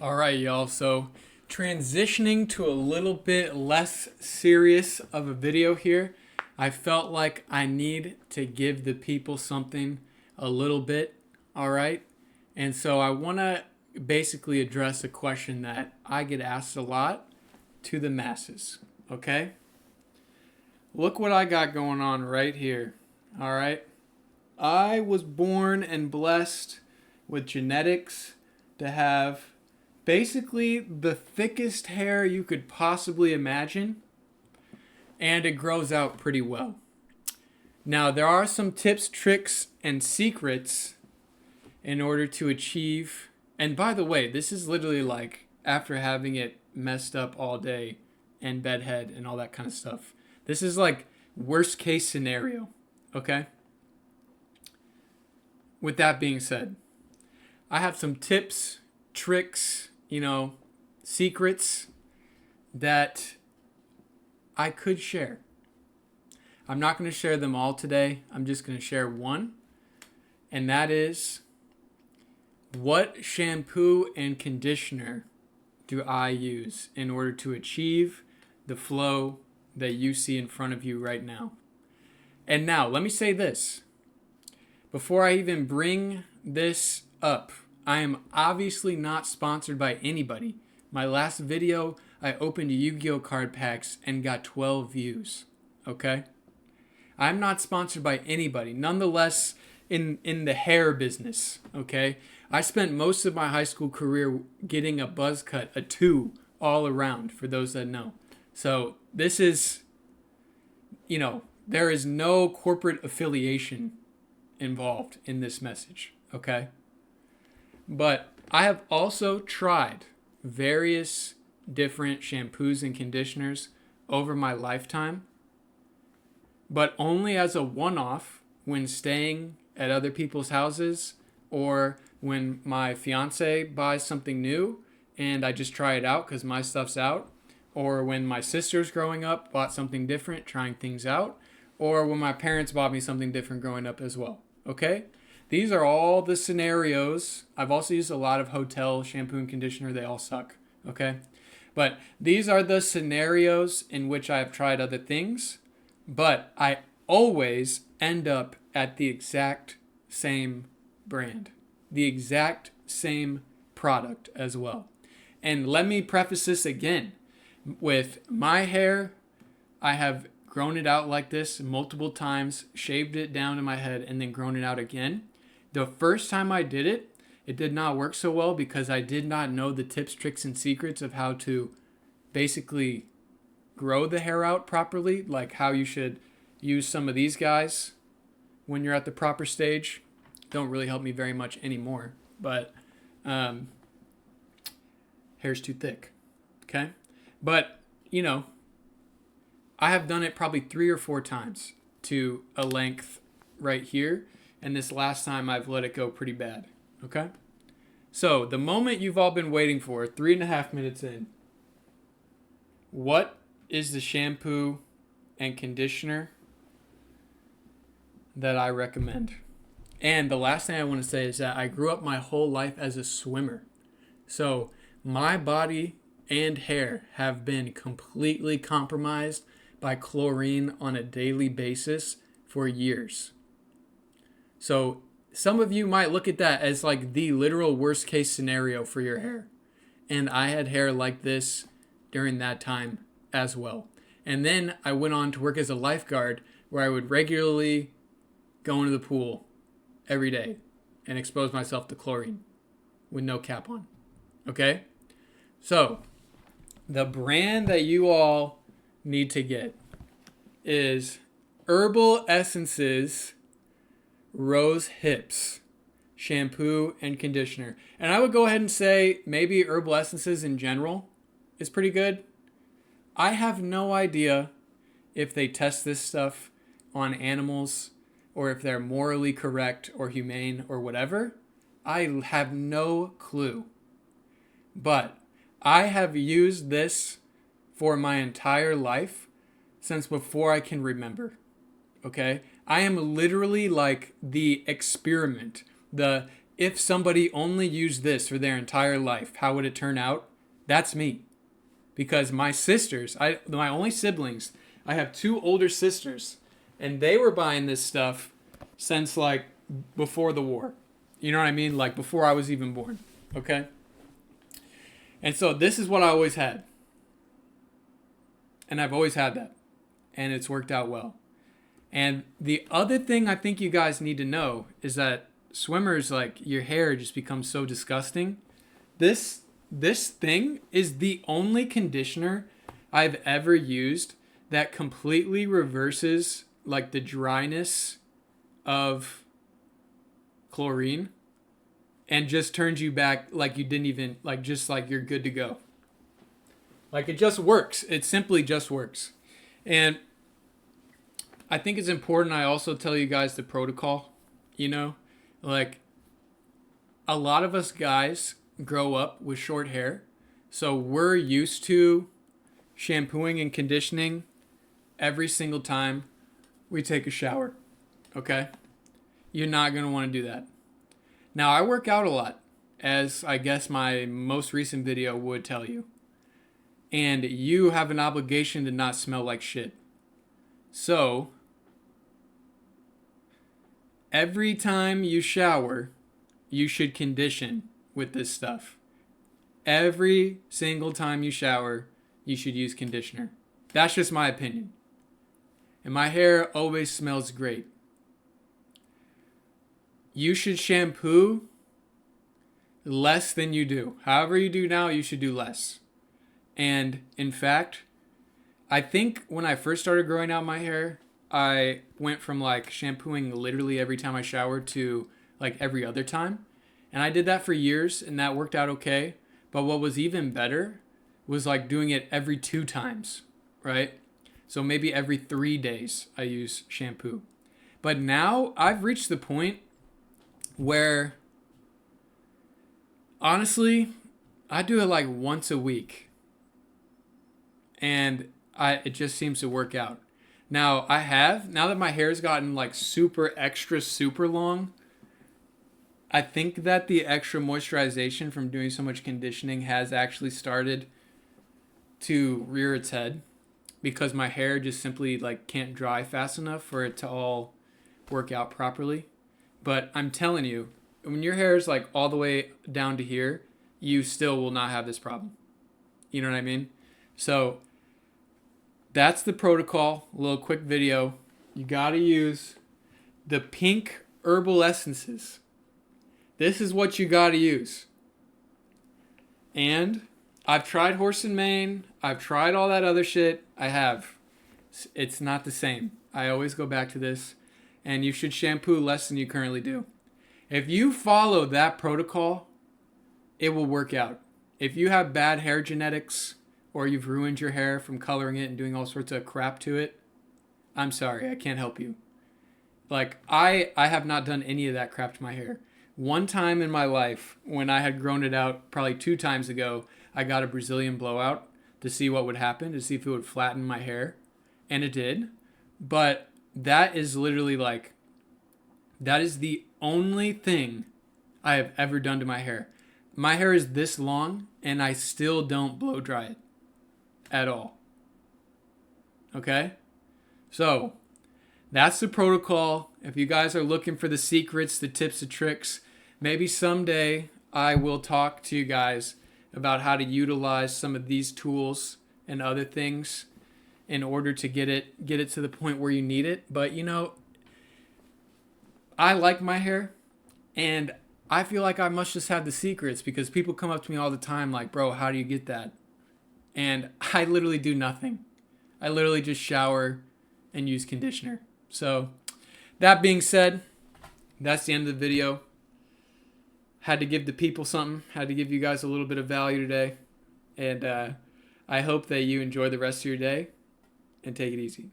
All right, y'all. So, transitioning to a little bit less serious of a video here, I felt like I need to give the people something a little bit. All right. And so, I want to basically address a question that I get asked a lot to the masses. Okay. Look what I got going on right here. All right. I was born and blessed with genetics to have basically the thickest hair you could possibly imagine, and it grows out pretty well. Now, there are some tips, tricks, and secrets in order to achieve. And by the way, this is literally like after having it messed up all day and bedhead and all that kind of stuff. This is like worst case scenario, okay? With that being said, I have some tips, tricks, secrets that I could share. I'm not going to share them all today. I'm just going to share one, and that is, what shampoo and conditioner do I use in order to achieve the flow that you see in front of you right now? And now, let me say this. Before I even bring this up, I am obviously not sponsored by anybody. My last video, I opened Yu-Gi-Oh card packs and got 12 views. Okay? I'm not sponsored by anybody. Nonetheless, in the hair business, okay? I spent most of my high school career getting a buzz cut, a 2 all around, for those that know. So this is, there is no corporate affiliation involved in this message, okay? But I have also tried various different shampoos and conditioners over my lifetime, but only as a one-off when staying at other people's houses, or when my fiance buys something new and I just try it out because my stuff's out, or when my sisters growing up bought something different, trying things out, or when my parents bought me something different growing up as well. Okay? These are all the scenarios. I've also used a lot of hotel shampoo and conditioner. They all suck. Okay? But these are the scenarios in which I have tried other things, but I always end up at the exact same brand, the exact same product as well. And let me preface this again. With my hair, I have grown it out like this multiple times, shaved it down to my head, and then grown it out again. The first time I did it, it did not work so well because I did not know the tips, tricks, and secrets of how to basically grow the hair out properly, like how you should use some of these guys when you're at the proper stage. Don't really help me very much anymore, but hair's too thick, okay? But, I have done it probably 3 or 4 times to a length right here. And this last time I've let it go pretty bad. Okay? So the moment you've all been waiting for, 3.5 minutes in. What is the shampoo and conditioner that I recommend? And the last thing I want to say is that I grew up my whole life as a swimmer. So my body and hair have been completely compromised by chlorine on a daily basis for years. So some of you might look at that as like the literal worst case scenario for your hair. And I had hair like this during that time as well. And then I went on to work as a lifeguard where I would regularly go into the pool every day and expose myself to chlorine with no cap on. Okay? So the brand that you all need to get is Herbal Essences Rose Hips shampoo and conditioner. And I would go ahead and say maybe Herbal Essences in general is pretty good. I have no idea if they test this stuff on animals or if they're morally correct or humane or whatever. I have no clue. But I have used this for my entire life since before I can remember. Okay? I am literally like the experiment, the if somebody only used this for their entire life, how would it turn out? That's me. Because my sisters, my only siblings, I have two older sisters, and they were buying this stuff since like before the war. You know what I mean? Like before I was even born. Okay? And so this is what I always had. And I've always had that. And it's worked out well. And the other thing I think you guys need to know is that swimmers, like, your hair just becomes so disgusting. This thing is the only conditioner I've ever used that completely reverses like the dryness of chlorine and just turns you back like you didn't even, like, just like you're good to go. Like, it just works. It simply just works. And I think it's important I also tell you guys the protocol, you know? Like, a lot of us guys grow up with short hair, so we're used to shampooing and conditioning every single time we take a shower, okay? You're not going to want to do that. Now, I work out a lot, as I guess my most recent video would tell you. And you have an obligation to not smell like shit. So, every time you shower, you should condition with this stuff. Every single time you shower, you should use conditioner. That's just my opinion. And my hair always smells great. You should shampoo less than you do. However you do now, you should do less. And in fact, I think when I first started growing out my hair, I went from like shampooing literally every time I showered to like every other time. And I did that for years and that worked out okay. But what was even better was like doing it every 2 times, right? So maybe every 3 days I use shampoo. But now I've reached the point where honestly, I do it like once a week. And it just seems to work out. Now now that my hair's gotten like super extra super long, I think that the extra moisturization from doing so much conditioning has actually started to rear its head because my hair just simply like can't dry fast enough for it to all work out properly. But I'm telling you, when your hair is like all the way down to here, you still will not have this problem. You know what I mean? So that's the protocol. A little quick video. You gotta use the pink herbal essences. This is what you gotta use. And I've tried horse and mane. I've tried all that other shit. I have. It's not the same. I always go back to this. And you should shampoo less than you currently do. If you follow that protocol, it will work out. If you have bad hair genetics, or you've ruined your hair from coloring it and doing all sorts of crap to it, I'm sorry, I can't help you. Like, I have not done any of that crap to my hair. One time in my life, when I had grown it out probably 2 times ago, I got a Brazilian blowout to see what would happen, to see if it would flatten my hair. And it did. But that is literally like, that is the only thing I have ever done to my hair. My hair is this long, and I still don't blow dry it. At all. Okay? So, that's the protocol. If you guys are looking for the secrets, the tips, the tricks, maybe someday I will talk to you guys about how to utilize some of these tools and other things in order to get it to the point where you need it. But, you know, I like my hair, and I feel like I must just have the secrets because people come up to me all the time like, bro, how do you get that? And I literally do nothing. I literally just shower and use conditioner. So, that being said, that's the end of the video. Had to give the people something. Had to give you guys a little bit of value today. And I hope that you enjoy the rest of your day and take it easy.